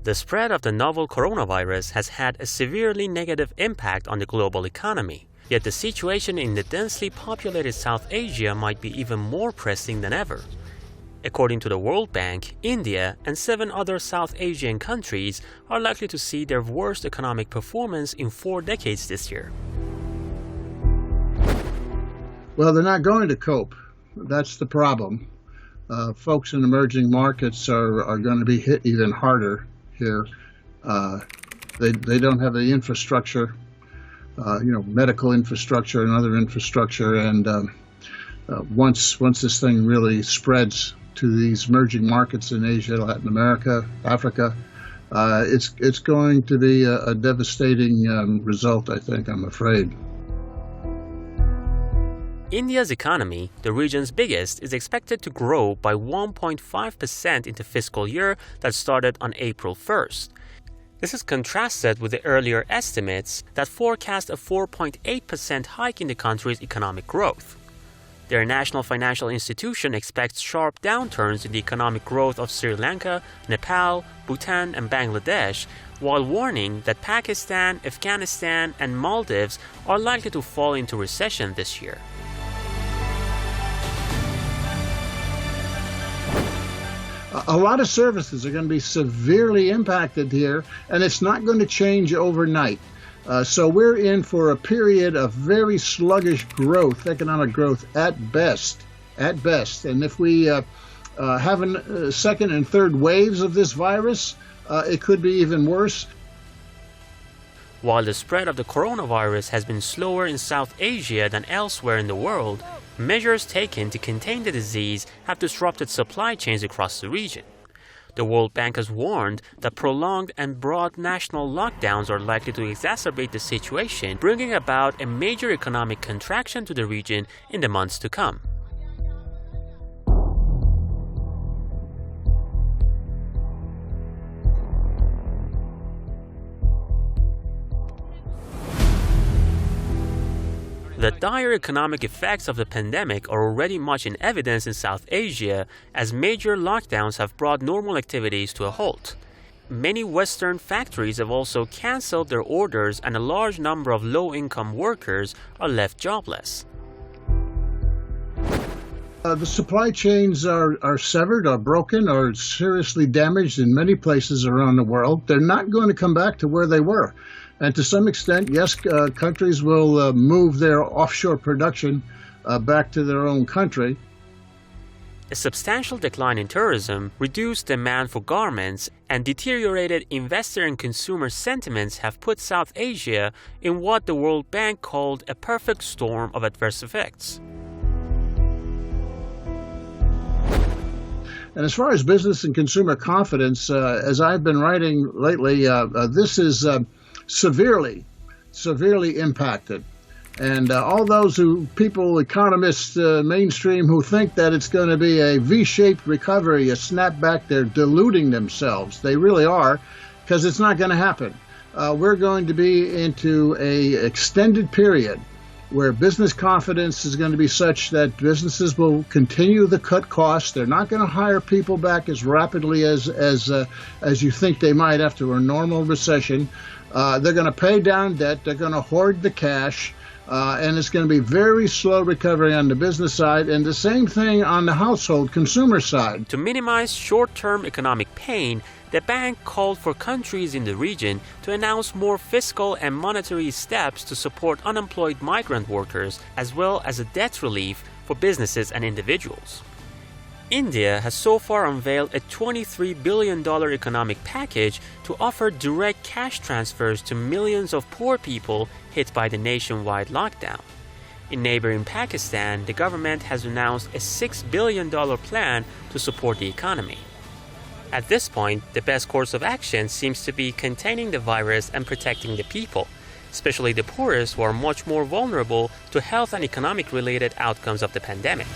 The spread of the novel coronavirus has had a severely negative impact on the global economy. Yet the situation in the densely populated South Asia might be even more pressing than ever. According to the World Bank, India and 7 other South Asian countries are likely to see their worst economic performance in 4 decades this year. Well, they're not going to cope. That's the problem. Folks in emerging markets are going to be hit even harder here. They don't have the infrastructure, medical infrastructure and other infrastructure. And once this thing really spreads to these emerging markets in Asia, Latin America, Africa, it's going to be a devastating result, I think, I'm afraid. India's economy, the region's biggest, is expected to grow by 1.5% in the fiscal year that started on April 1st. This is contrasted with the earlier estimates that forecast a 4.8% hike in the country's economic growth. Their national financial institution expects sharp downturns in the economic growth of Sri Lanka, Nepal, Bhutan, and Bangladesh, while warning that Pakistan, Afghanistan, and Maldives are likely to fall into recession this year. A lot of services are going to be severely impacted here, and it's not going to change overnight. So we're in for a period of very sluggish growth, economic growth at best. And if we have second and third waves of this virus, it could be even worse. While the spread of the coronavirus has been slower in South Asia than elsewhere in the world, measures taken to contain the disease have disrupted supply chains across the region. The World Bank has warned that prolonged and broad national lockdowns are likely to exacerbate the situation, bringing about a major economic contraction to the region in the months to come. The dire economic effects of the pandemic are already much in evidence in South Asia, as major lockdowns have brought normal activities to a halt. Many Western factories have also cancelled their orders, and a large number of low-income workers are left jobless. The supply chains are severed, or broken, or seriously damaged in many places around the world. They're not going to come back to where they were. And to some extent, yes, countries will move their offshore production back to their own country. A substantial decline in tourism, reduced demand for garments, and deteriorated investor and consumer sentiments have put South Asia in what the World Bank called a perfect storm of adverse effects. And as far as business and consumer confidence, as I've been writing lately, this is severely impacted. And all those economists mainstream who think that it's going to be a V-shaped recovery, a snapback, they're deluding themselves. They really are, because it's not going to happen. We're going to be into an extended period where business confidence is going to be such that businesses will continue to cut costs. They're not going to hire people back as rapidly as you think they might after a normal recession. They're going to pay down debt. They're going to hoard the cash. And it's going to be very slow recovery on the business side, and the same thing on the household consumer side. To minimize short-term economic pain, the bank called for countries in the region to announce more fiscal and monetary steps to support unemployed migrant workers, as well as a debt relief for businesses and individuals. India has so far unveiled a $23 billion economic package to offer direct cash transfers to millions of poor people hit by the nationwide lockdown. In neighboring Pakistan, the government has announced a $6 billion plan to support the economy. At this point, the best course of action seems to be containing the virus and protecting the people, especially the poorest who are much more vulnerable to health and economic-related outcomes of the pandemic.